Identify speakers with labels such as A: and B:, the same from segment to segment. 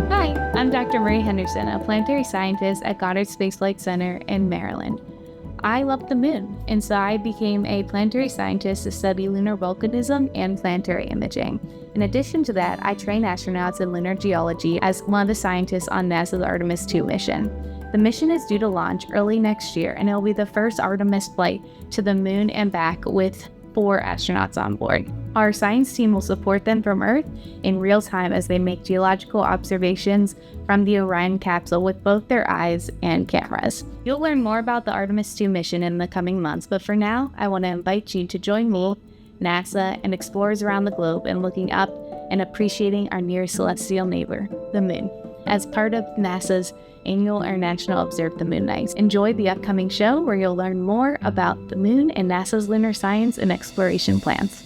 A: Hi, I'm Dr. Marie Henderson, a planetary scientist at Goddard Space Flight Center in Maryland. I love the moon, and so I became a planetary scientist to study lunar volcanism and planetary imaging. In addition to that, I train astronauts in lunar geology as one of the scientists on NASA's Artemis 2 mission. The mission is due to launch early next year, and it will be the first Artemis flight to the moon and back with 4 astronauts on board. Our science team will support them from Earth in real time as they make geological observations from the Orion capsule with both their eyes and cameras. You'll learn more about the Artemis 2 mission in the coming months, but for now, I want to invite you to join me, NASA, and explorers around the globe in looking up and appreciating our nearest celestial neighbor, the moon, as part of NASA's annual International Observe the Moon Nights. Enjoy the upcoming show where you'll learn more about the moon and NASA's lunar science and exploration plans.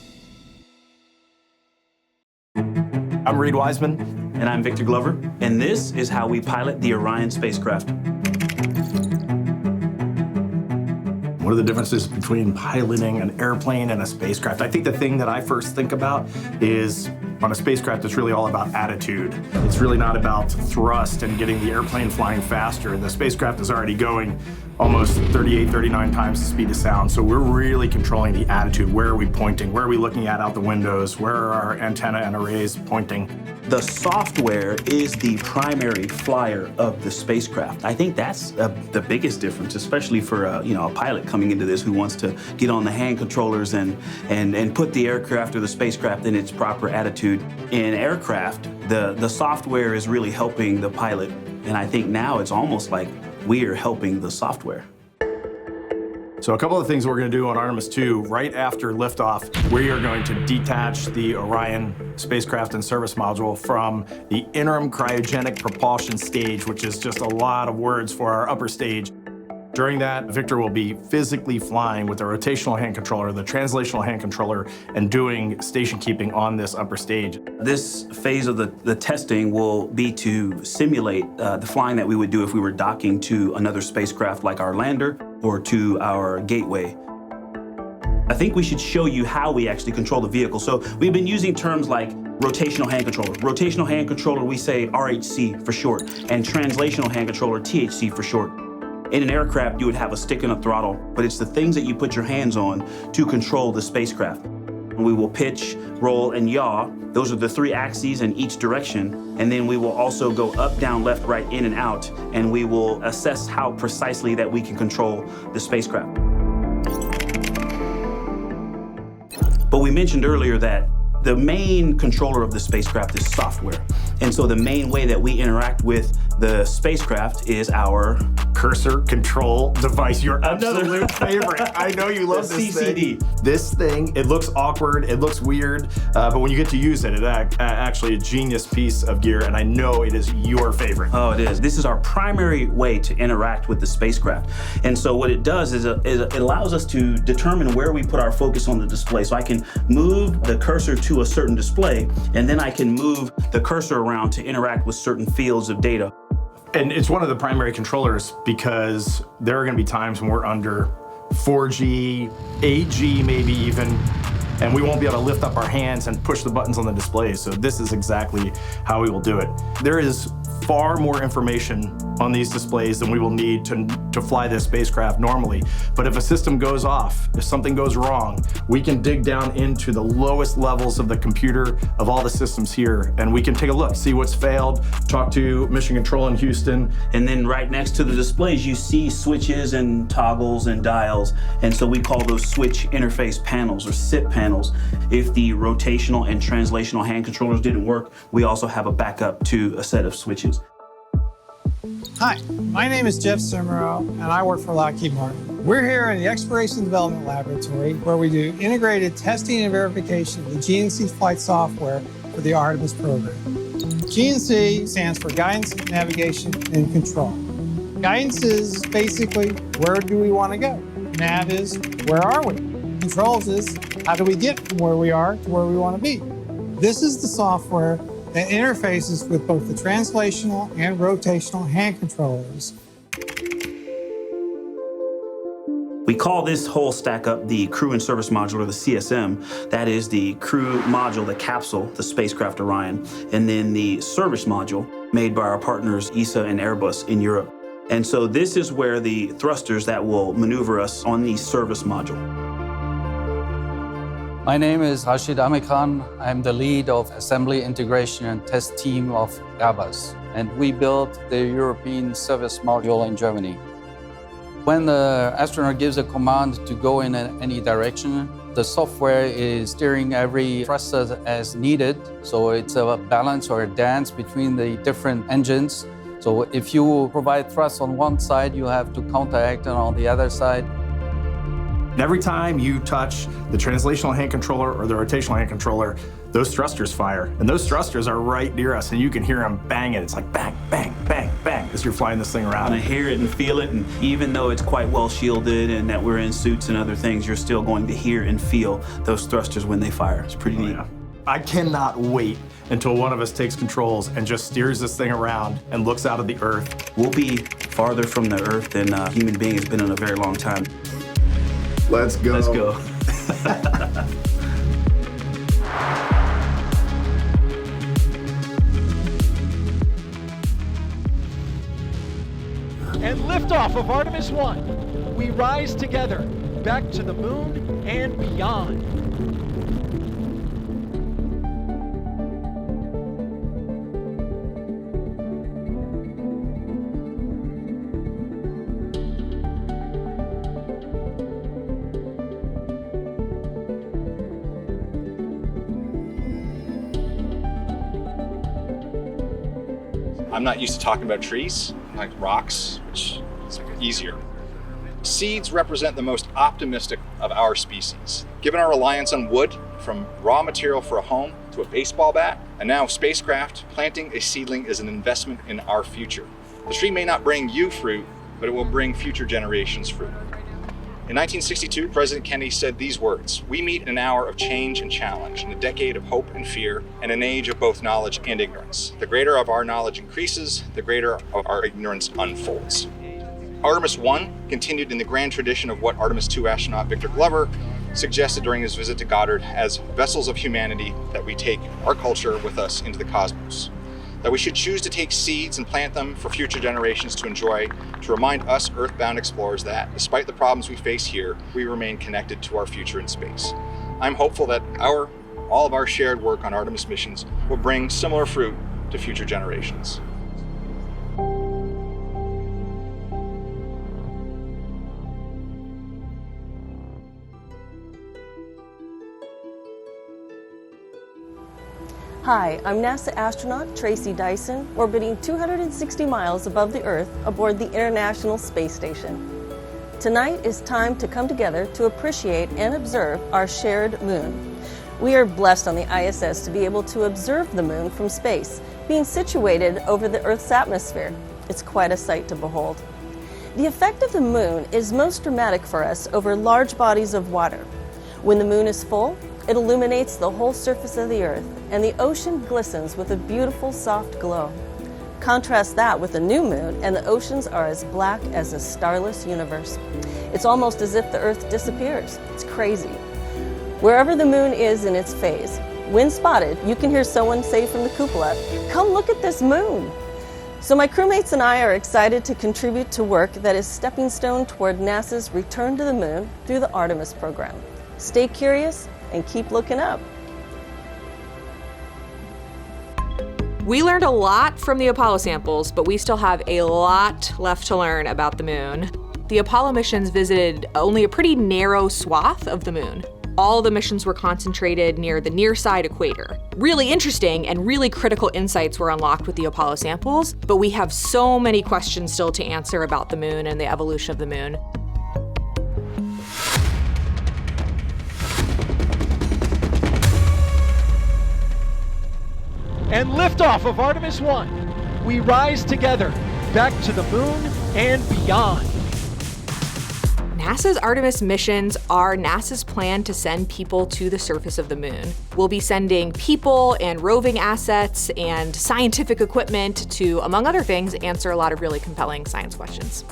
B: I'm Reed Wiseman.
C: And I'm Victor Glover. And this is how we pilot the Orion spacecraft.
B: What are the differences between piloting an airplane and a spacecraft? I think the thing that I first think about is on a spacecraft, it's really all about attitude. It's really not about thrust and getting the airplane flying faster. The spacecraft is already going almost 38, 39 times the speed of sound. So we're really controlling the attitude. Where are we pointing? Where are we looking at out the windows? Where are our antenna and arrays pointing?
C: The software is the primary flyer of the spacecraft. I think that's the biggest difference, especially for a pilot coming into this who wants to get on the hand controllers and put the aircraft or the spacecraft in its proper attitude. In aircraft, the software is really helping the pilot, and I think now it's almost like we're helping the software.
B: So a couple of things we're going to do on Artemis 2, right after liftoff, we are going to detach the Orion spacecraft and service module from the interim cryogenic propulsion stage, which is just a lot of words for our upper stage. During that, Victor will be physically flying with the rotational hand controller, the translational hand controller, and doing station keeping on this upper stage.
C: This phase of the testing will be to simulate the flying that we would do if we were docking to another spacecraft like our lander or to our gateway. I think we should show you how we actually control the vehicle. So we've been using terms like rotational hand controller. Rotational hand controller, we say RHC for short, and translational hand controller, THC for short. In an aircraft, you would have a stick and a throttle, but it's the things that you put your hands on to control the spacecraft. We will pitch, roll, and yaw. Those are the 3 axes in each direction. And then we will also go up, down, left, right, in, and out, and we will assess how precisely that we can control the spacecraft. But we mentioned earlier that the main controller of the spacecraft is software. And so the main way that we interact with the spacecraft is our
B: cursor control device, your absolute favorite. I know you love this
C: CCD.
B: thing. This thing, it looks awkward, it looks weird, but when you get to use it, it's actually a genius piece of gear, and I know it is your favorite.
C: Oh, it is. This is our primary way to interact with the spacecraft. And so what it does is it allows us to determine where we put our focus on the display. So I can move the cursor to a certain display, and then I can move the cursor around to interact with certain fields of data.
B: And it's one of the primary controllers because there are going to be times when we're under 4G, 8G maybe even, and we won't be able to lift up our hands and push the buttons on the display. So this is exactly how we will do it. There is far more information on these displays than we will need to fly this spacecraft normally. But if a system goes off, if something goes wrong, we can dig down into the lowest levels of the computer of all the systems here, and we can take a look, see what's failed, talk to Mission Control in Houston.
C: And then right next to the displays, you see switches and toggles and dials. And so we call those switch interface panels or SIP panels. If the rotational and translational hand controllers didn't work, we also have a backup to a set of switches.
D: Hi, my name is Jeff Simmerow, and I work for Lockheed Martin. We're here in the Exploration Development Laboratory, where we do integrated testing and verification of the GNC flight software for the Artemis program. GNC stands for Guidance, Navigation, and Control. Guidance is basically, where do we want to go? Nav is, where are we? Controls is, how do we get from where we are to where we want to be? This is the software that interfaces with both the translational and rotational hand controllers.
C: We call this whole stack up the Crew and Service Module, or the CSM. That is the crew module, the capsule, the spacecraft Orion, and then the service module. made by our partners ESA and Airbus in Europe. And so this is where the thrusters that will maneuver us on the service module.
E: My name is Rashid Amikhan. I'm the lead of Assembly, Integration and Test team of Airbus, and we built the European service module in Germany. When the astronaut gives a command to go in any direction, the software is steering every thruster as needed, so it's a balance or a dance between the different engines. So if you provide thrust on one side, you have to counteract it on the other side.
B: Every time you touch the translational hand controller or the rotational hand controller, those thrusters fire. And those thrusters are right near us, and you can hear them banging. It's like bang, bang, bang, bang as you're flying this thing around.
C: And I hear it and feel it, and even though it's quite well shielded and that we're in suits and other things, you're still going to hear and feel those thrusters when they fire. It's pretty neat.
B: Yeah. I cannot wait until one of us takes controls and just steers this thing around and looks out at the Earth.
C: We'll be farther from the Earth than a human being has been in a very long time.
B: Let's go.
C: Let's go.
F: And liftoff of Artemis 1. We rise together, back to the moon and beyond.
G: I'm not used to talking about trees, like rocks, which is easier. Seeds represent the most optimistic of our species. Given our reliance on wood, from raw material for a home to a baseball bat, and now spacecraft, planting a seedling is an investment in our future. The tree may not bring you fruit, but it will bring future generations fruit. In 1962, President Kennedy said these words: "We meet in an hour of change and challenge, in a decade of hope and fear, and an age of both knowledge and ignorance. The greater of our knowledge increases, the greater of our ignorance unfolds." Artemis 1 continued in the grand tradition of what Artemis 2 astronaut Victor Glover suggested during his visit to Goddard as vessels of humanity that we take our culture with us into the cosmos. That we should choose to take seeds and plant them for future generations to enjoy, to remind us earthbound explorers that, despite the problems we face here, we remain connected to our future in space. I'm hopeful that all of our shared work on Artemis missions will bring similar fruit to future generations.
H: Hi, I'm NASA astronaut Tracy Dyson, orbiting 260 miles above the Earth aboard the International Space Station. Tonight is time to come together to appreciate and observe our shared moon. We are blessed on the ISS to be able to observe the moon from space, being situated over the Earth's atmosphere. It's quite a sight to behold. The effect of the moon is most dramatic for us over large bodies of water. When the moon is full, it illuminates the whole surface of the Earth, and the ocean glistens with a beautiful soft glow. Contrast that with a new moon, and the oceans are as black as a starless universe. It's almost as if the Earth disappears. It's crazy. Wherever the moon is in its phase, when spotted, you can hear someone say from the cupola, "Come look at this moon." So my crewmates and I are excited to contribute to work that is stepping stone toward NASA's return to the moon through the Artemis program. Stay curious and keep looking up.
I: We learned a lot from the Apollo samples, but we still have a lot left to learn about the moon. The Apollo missions visited only a pretty narrow swath of the moon. All the missions were concentrated near the near-side equator. Really interesting and really critical insights were unlocked with the Apollo samples, but we have so many questions still to answer about the moon and the evolution of the moon.
F: And liftoff of Artemis 1. We rise together, back to the moon and beyond.
I: NASA's Artemis missions are NASA's plan to send people to the surface of the moon. We'll be sending people and roving assets and scientific equipment to, among other things, answer a lot of really compelling science questions.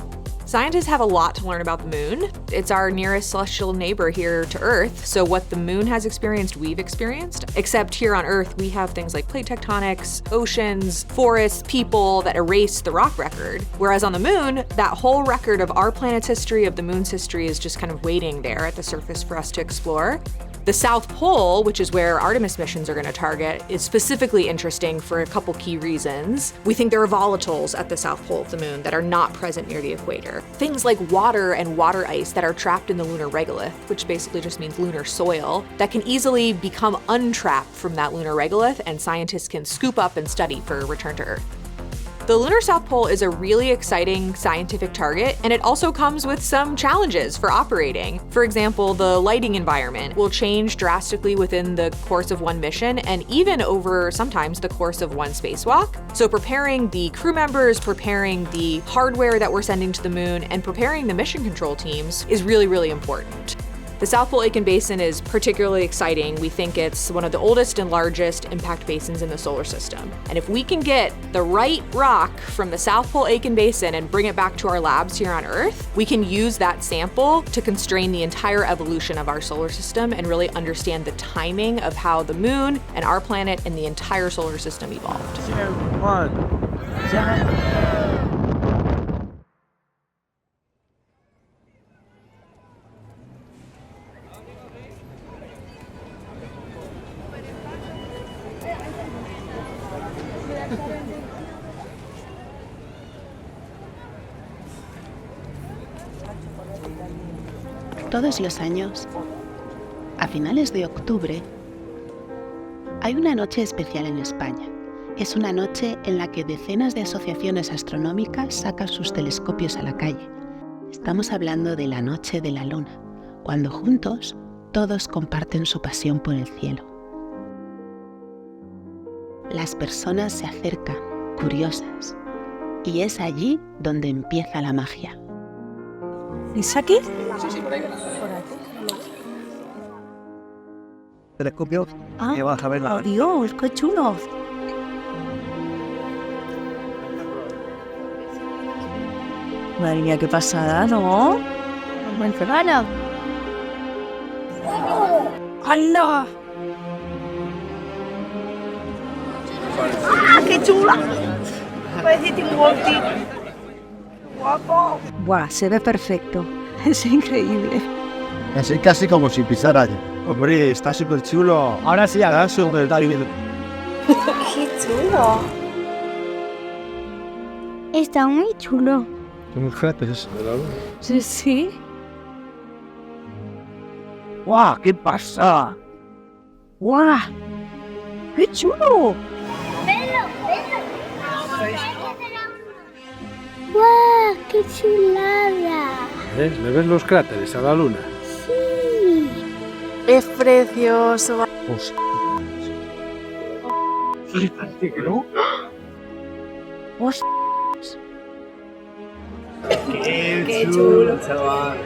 I: Scientists have a lot to learn about the moon. It's our nearest celestial neighbor here to Earth, so what the moon has experienced, we've experienced. Except here on Earth, we have things like plate tectonics, oceans, forests, people that erase the rock record. Whereas on the moon, that whole record of our planet's history, of the moon's history, is just kind of waiting there at the surface for us to explore. The South Pole, which is where Artemis missions are going to target, is specifically interesting for a couple key reasons. We think there are volatiles at the South Pole of the moon that are not present near the equator. Things like water and water ice that are trapped in the lunar regolith, which basically just means lunar soil, that can easily become untrapped from that lunar regolith, and scientists can scoop up and study for return to Earth. The lunar South Pole is a really exciting scientific target, and it also comes with some challenges for operating. For example, the lighting environment will change drastically within the course of one mission, and even over sometimes the course of one spacewalk. So preparing the crew members, preparing the hardware that we're sending to the moon, and preparing the mission control teams is really, really important. The South Pole Aitken Basin is particularly exciting. We think it's one of the oldest and largest impact basins in the solar system. And if we can get the right rock from the South Pole Aitken Basin and bring it back to our labs here on Earth, we can use that sample to constrain the entire evolution of our solar system and really understand the timing of how the moon and our planet and the entire solar system evolved.
J: 1.
K: Todos los años, a finales de octubre, hay una noche especial en España. Es una noche en la que decenas de asociaciones astronómicas sacan sus telescopios a la calle. Estamos hablando de la Noche de la Luna, cuando juntos todos comparten su pasión por el cielo. Las personas se acercan, curiosas, y es allí donde empieza la magia.
J: ¿Es aquí?
E: Sí, por ahí.
J: Por aquí.
L: Telescopio que vas a ver la...
J: ¡Oh, Dios! ¡Qué chulo! Madre mía, qué pasada, ¿no? ¡Buen verano! ¡Hala! ¡Ah, qué chula! Parece un Wolfie. ¡Guapo! ¡Buah! Se ve perfecto. Es increíble.
L: Es casi como si pisara. Hombre, está súper chulo. Ahora sí, ahora súper chulo.
M: ¡Qué chulo! Está muy chulo.
L: Son jefes, ¿verdad?
J: Sí, sí.
L: ¡Guau! ¡Qué pasa!
J: ¡Guau! ¡Qué chulo!
M: ¡Guau! ¡Qué chulada!
L: ¿Ves? ¿Le ves los cráteres a la luna?
M: Sí.
J: Es precioso.
L: ¿No? ¡Qué chulo, chaval!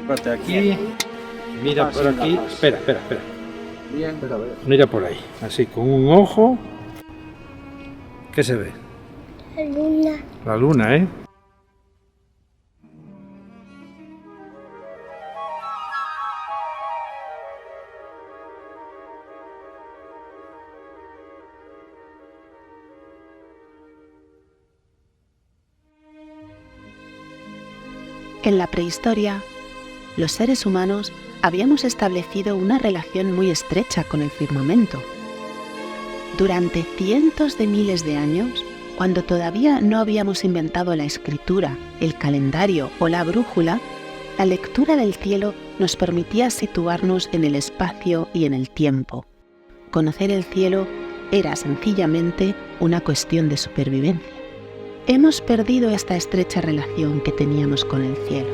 L: Párate aquí. Mira por aquí. Espera. Bien. Mira por ahí. Así, con un ojo. ¿Qué se ve?
M: La luna.
L: La luna, ¿eh?
K: En la prehistoria, los seres humanos habíamos establecido una relación muy estrecha con el firmamento. Durante cientos de miles de años, cuando todavía no habíamos inventado la escritura, el calendario o la brújula, la lectura del cielo nos permitía situarnos en el espacio y en el tiempo. Conocer el cielo era sencillamente una cuestión de supervivencia. Hemos perdido esta estrecha relación que teníamos con el cielo.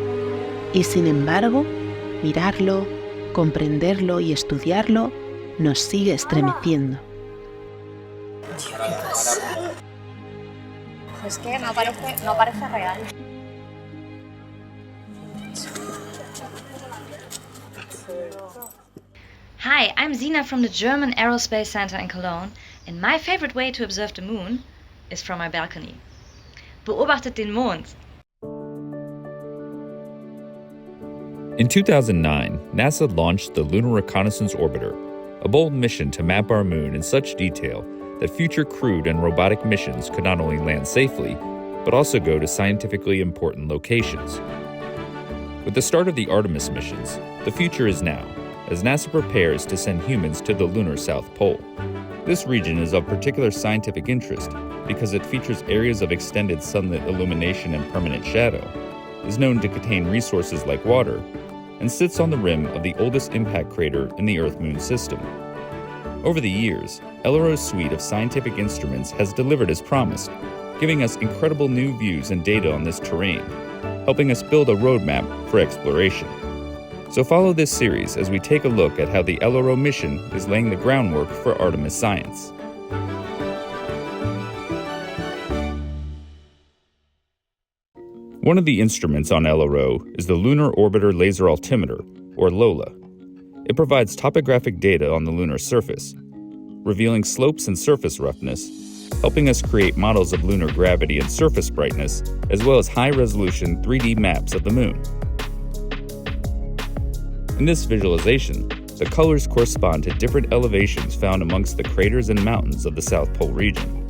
K: Y sin embargo, mirarlo, comprenderlo y estudiarlo nos sigue estremeciendo.
J: Tío, ¿qué pasa?
N: Es que no parece real.
O: Hi, I'm Zina from the German Aerospace Center in Cologne, and my favorite way to observe the moon is from my balcony. Beobachtet den Mond.
P: In 2009, NASA launched the Lunar Reconnaissance Orbiter, a bold mission to map our moon in such detail that future crewed and robotic missions could not only land safely, but also go to scientifically important locations. With the start of the Artemis missions, the future is now, as NASA prepares to send humans to the lunar South Pole. This region is of particular scientific interest because it features areas of extended sunlit illumination and permanent shadow, is known to contain resources like water, and sits on the rim of the oldest impact crater in the Earth-Moon system. Over the years, LRO's suite of scientific instruments has delivered as promised, giving us incredible new views and data on this terrain, helping us build a roadmap for exploration. So follow this series as we take a look at how the LRO mission is laying the groundwork for Artemis science. One of the instruments on LRO is the Lunar Orbiter Laser Altimeter, or LOLA. It provides topographic data on the lunar surface, revealing slopes and surface roughness, helping us create models of lunar gravity and surface brightness, as well as high-resolution 3D maps of the moon. In this visualization, the colors correspond to different elevations found amongst the craters and mountains of the South Pole region.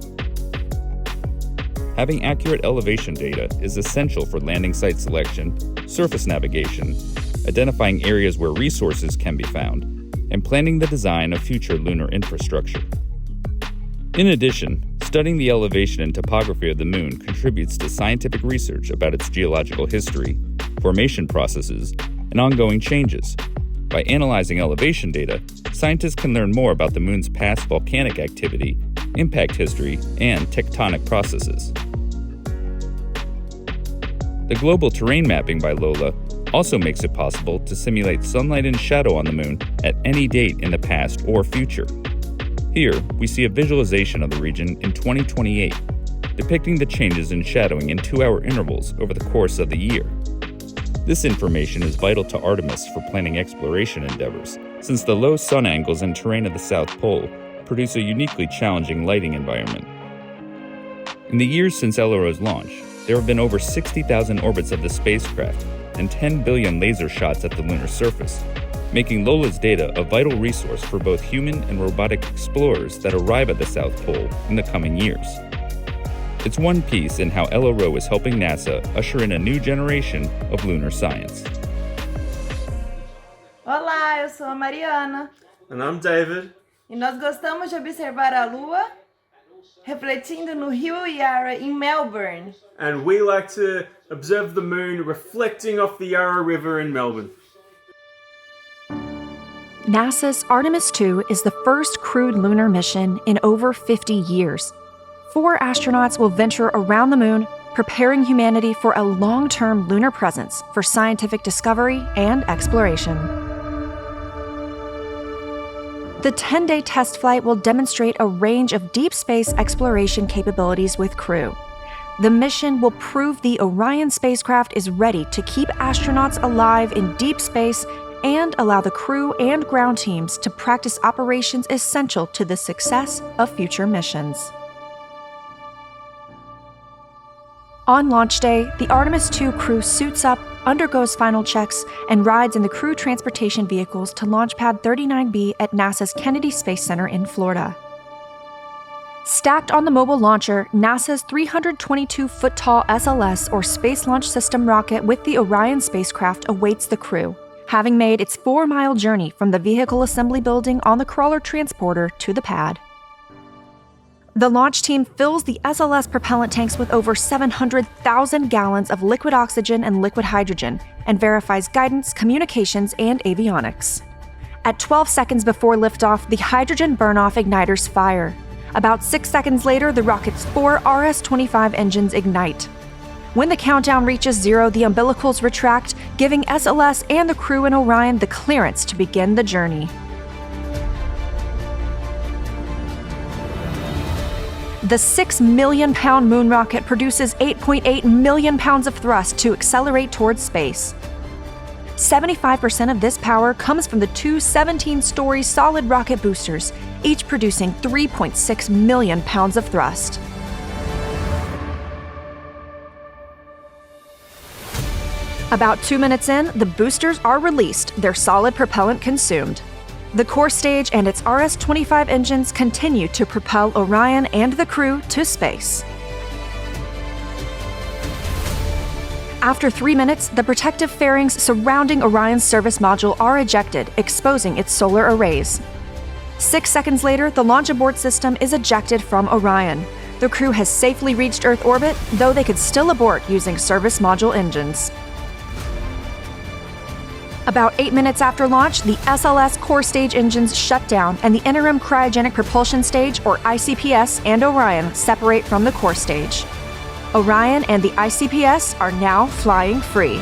P: Having accurate elevation data is essential for landing site selection, surface navigation, identifying areas where resources can be found, and planning the design of future lunar infrastructure. In addition, studying the elevation and topography of the moon contributes to scientific research about its geological history, formation processes, and ongoing changes. By analyzing elevation data, scientists can learn more about the moon's past volcanic activity, impact history, and tectonic processes. The global terrain mapping by LOLA also makes it possible to simulate sunlight and shadow on the moon at any date in the past or future. Here, we see a visualization of the region in 2028, depicting the changes in shadowing in 2-hour intervals over the course of the year. This information is vital to Artemis for planning exploration endeavors, since the low sun angles and terrain of the South Pole produce a uniquely challenging lighting environment. In the years since LRO's launch, there have been over 60,000 orbits of the spacecraft and 10 billion laser shots at the lunar surface, making LOLA's data a vital resource for both human and robotic explorers that arrive at the South Pole in the coming years. It's one piece in how LRO is helping NASA usher in a new generation of lunar science.
Q: Olá, eu sou a Mariana.
R: And I'm David.
Q: E nós gostamos de observar a Lua refletindo no Rio Yarra em Melbourne.
R: And we like to observe the moon reflecting off the Yarra River in Melbourne.
S: NASA's Artemis II is the first crewed lunar mission in over 50 years. 4 astronauts will venture around the moon, preparing humanity for a long-term lunar presence for scientific discovery and exploration. The 10-day test flight will demonstrate a range of deep space exploration capabilities with crew. The mission will prove the Orion spacecraft is ready to keep astronauts alive in deep space and allow the crew and ground teams to practice operations essential to the success of future missions. On launch day, the Artemis II crew suits up, undergoes final checks, and rides in the crew transportation vehicles to Launch Pad 39B at NASA's Kennedy Space Center in Florida. Stacked on the mobile launcher, NASA's 322-foot-tall SLS, or Space Launch System rocket with the Orion spacecraft awaits the crew, having made its 4-mile journey from the vehicle assembly building on the crawler transporter to the pad. The launch team fills the SLS propellant tanks with over 700,000 gallons of liquid oxygen and liquid hydrogen and verifies guidance, communications, and avionics. At 12 seconds before liftoff, the hydrogen burn-off igniters fire. About 6 seconds later, the rocket's 4 RS-25 engines ignite. When the countdown reaches 0, the umbilicals retract, giving SLS and the crew in Orion the clearance to begin the journey. The 6 million-pound moon rocket produces 8.8 million pounds of thrust to accelerate towards space. 75% of this power comes from the 2 17-story solid rocket boosters, each producing 3.6 million pounds of thrust. About 2 minutes in, the boosters are released, their solid propellant consumed. The core stage and its RS-25 engines continue to propel Orion and the crew to space. After 3 minutes, the protective fairings surrounding Orion's service module are ejected, exposing its solar arrays. 6 seconds later, the launch abort system is ejected from Orion. The crew has safely reached Earth orbit, though they could still abort using service module engines. About 8 minutes after launch, the SLS core stage engines shut down and the interim cryogenic propulsion stage, or ICPS, and Orion separate from the core stage. Orion and the ICPS are now flying free.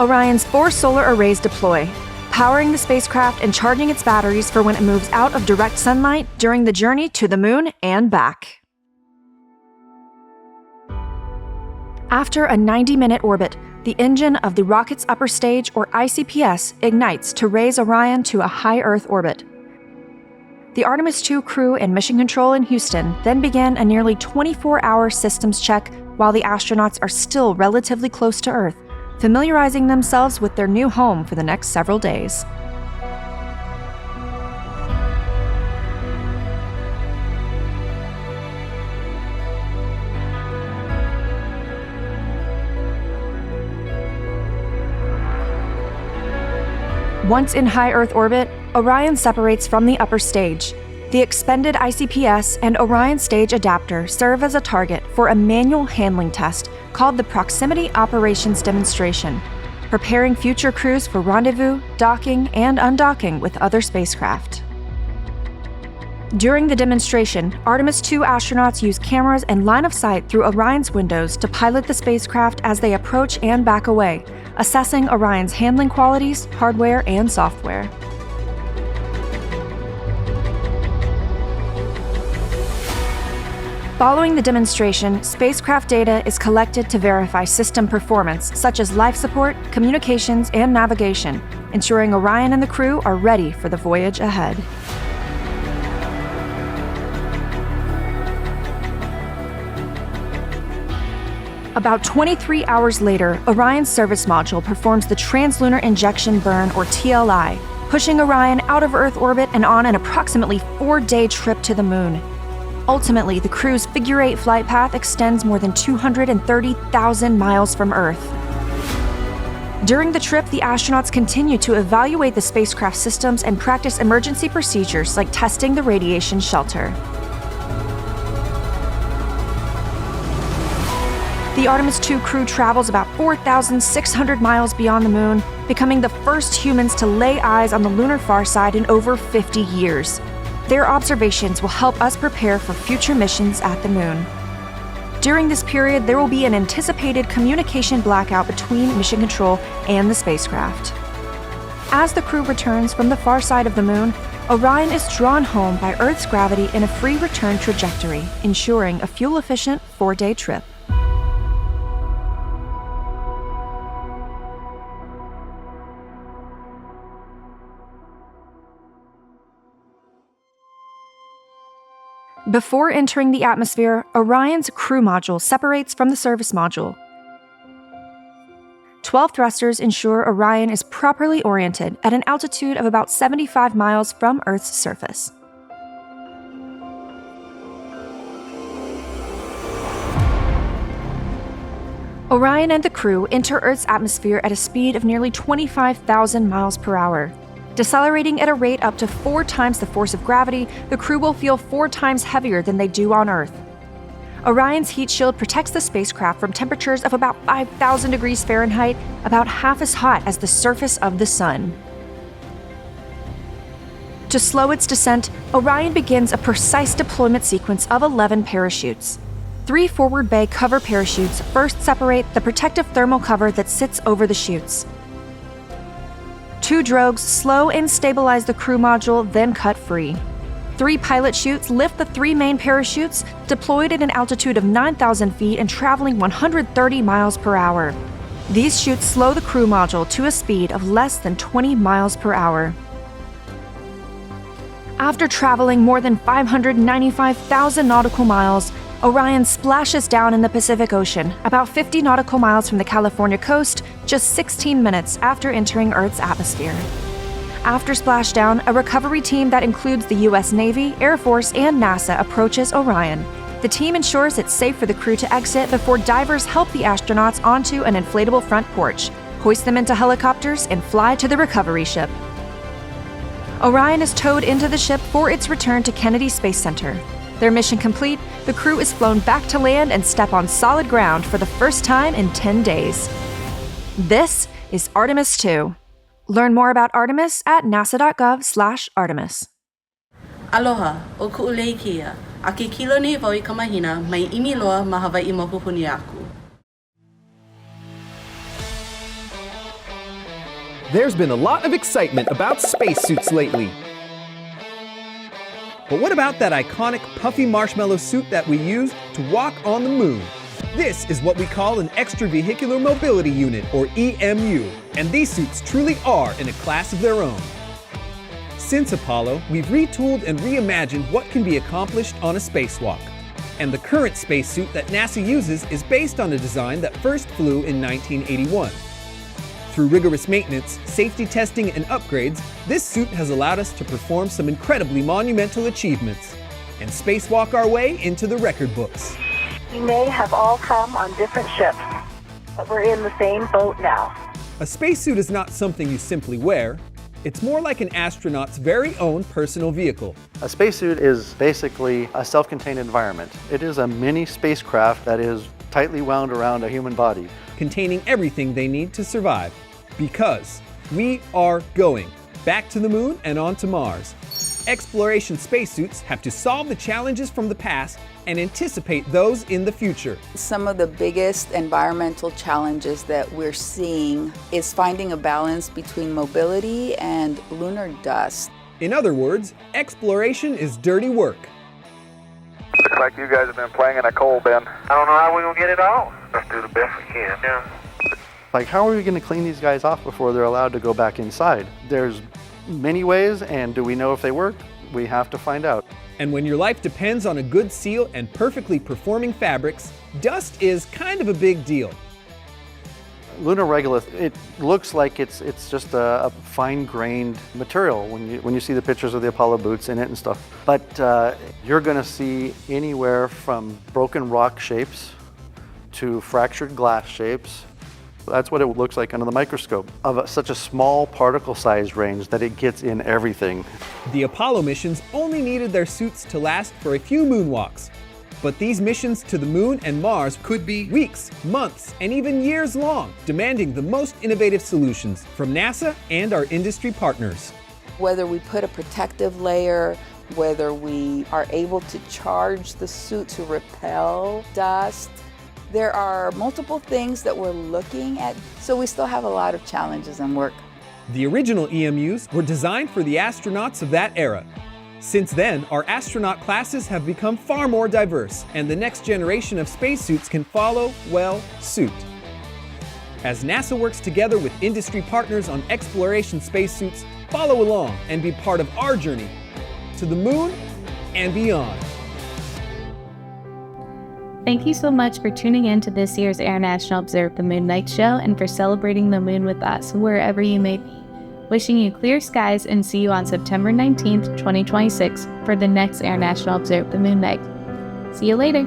S: Orion's 4 solar arrays deploy, powering the spacecraft and charging its batteries for when it moves out of direct sunlight during the journey to the moon and back. After a 90-minute orbit, the engine of the rocket's upper stage, or ICPS, ignites to raise Orion to a high Earth orbit. The Artemis II crew and Mission Control in Houston then began a nearly 24-hour systems check while the astronauts are still relatively close to Earth, familiarizing themselves with their new home for the next several days. Once in high Earth orbit, Orion separates from the upper stage. The expended ICPS and Orion stage adapter serve as a target for a manual handling test called the Proximity Operations Demonstration, preparing future crews for rendezvous, docking, and undocking with other spacecraft. During the demonstration, Artemis II astronauts use cameras and line of sight through Orion's windows to pilot the spacecraft as they approach and back away, assessing Orion's handling qualities, hardware, and software. Following the demonstration, spacecraft data is collected to verify system performance, such as life support, communications, and navigation, ensuring Orion and the crew are ready for the voyage ahead. About 23 hours later, Orion's service module performs the Translunar Injection Burn, or TLI, pushing Orion out of Earth orbit and on an approximately 4-day trip to the moon. Ultimately, the crew's figure-8 flight path extends more than 230,000 miles from Earth. During the trip, the astronauts continue to evaluate the spacecraft systems and practice emergency procedures like testing the radiation shelter. The Artemis II crew travels about 4,600 miles beyond the moon, becoming the first humans to lay eyes on the lunar far side in over 50 years. Their observations will help us prepare for future missions at the moon. During this period, there will be an anticipated communication blackout between Mission Control and the spacecraft. As the crew returns from the far side of the moon, Orion is drawn home by Earth's gravity in a free return trajectory, ensuring a fuel-efficient 4-day trip. Before entering the atmosphere, Orion's crew module separates from the service module. 12 thrusters ensure Orion is properly oriented at an altitude of about 75 miles from Earth's surface. Orion and the crew enter Earth's atmosphere at a speed of nearly 25,000 miles per hour. Decelerating at a rate up to 4 times the force of gravity, the crew will feel 4 times heavier than they do on Earth. Orion's heat shield protects the spacecraft from temperatures of about 5,000 degrees Fahrenheit, about half as hot as the surface of the Sun. To slow its descent, Orion begins a precise deployment sequence of 11 parachutes. 3 forward bay cover parachutes first separate the protective thermal cover that sits over the chutes. 2 drogues slow and stabilize the crew module, then cut free. 3 pilot chutes lift the 3 main parachutes, deployed at an altitude of 9,000 feet and traveling 130 miles per hour. These chutes slow the crew module to a speed of less than 20 miles per hour. After traveling more than 595,000 nautical miles, Orion splashes down in the Pacific Ocean, about 50 nautical miles from the California coast, just 16 minutes after entering Earth's atmosphere. After splashdown, a recovery team that includes the U.S. Navy, Air Force, and NASA approaches Orion. The team ensures it's safe for the crew to exit before divers help the astronauts onto an inflatable front porch, hoist them into helicopters, and fly to the recovery ship. Orion is towed into the ship for its return to Kennedy Space Center. Their mission complete, the crew is flown back to land and step on solid ground for the first time in 10 days. This is Artemis 2. Learn more about Artemis at nasa.gov/Artemis.
T: Aloha, o ku'ulei kia. A ke kilo nei wau I ka mahina, mai imi loa ma Hawaii mokupuni aku.
U: There's been a lot of excitement about spacesuits lately. But what about that iconic puffy marshmallow suit that we used to walk on the moon? This is what we call an extravehicular mobility unit, or EMU, and these suits truly are in a class of their own. Since Apollo, we've retooled and reimagined what can be accomplished on a spacewalk. And the current spacesuit that NASA uses is based on a design that first flew in 1981. Through rigorous maintenance, safety testing, and upgrades, this suit has allowed us to perform some incredibly monumental achievements and spacewalk our way into the record books.
V: We may have all come on different ships, but we're in the same boat now.
U: A spacesuit is not something you simply wear. It's more like an astronaut's very own personal vehicle.
W: A spacesuit is basically a self-contained environment. It is a mini spacecraft that is tightly wound around a human body,
U: containing everything they need to survive. Because we are going back to the moon and onto Mars. Exploration spacesuits have to solve the challenges from the past and anticipate those in the future.
X: Some of the biggest environmental challenges that we're seeing is finding a balance between mobility and lunar dust.
U: In other words, exploration is dirty work.
Y: Looks like you guys have been playing in a coal bin. I don't know how we're going to get it off. Let's do the best we can. Yeah.
W: Like, how are we going to clean these guys off before they're allowed to go back inside? There's many ways, and do we know if they work? We have to find out.
U: And when your life depends on a good seal and perfectly performing fabrics, dust is kind of a big deal.
W: Lunar regolith, it looks like it's just a fine-grained material when you see the pictures of the Apollo boots in it and stuff. But you're going to see anywhere from broken rock shapes to fractured glass shapes. That's what it looks like under the microscope, of such a small particle size range that it gets in everything.
U: The Apollo missions only needed their suits to last for a few moonwalks. But these missions to the moon and Mars could be weeks, months, and even years long, demanding the most innovative solutions from NASA and our industry partners.
X: Whether we put a protective layer, whether we are able to charge the suit to repel dust, there are multiple things that we're looking at, so we still have a lot of challenges and work.
U: The original EMUs were designed for the astronauts of that era. Since then, our astronaut classes have become far more diverse, and the next generation of spacesuits can follow, well, suit. As NASA works together with industry partners on exploration spacesuits, follow along and be part of our journey to the moon and beyond.
A: Thank you so much for tuning in to this year's Air National Observe the Moon Night Show and for celebrating the moon with us, wherever you may be. Wishing you clear skies and see you on September 19th, 2026 for the next Air National Observe the Moon Night. See you later.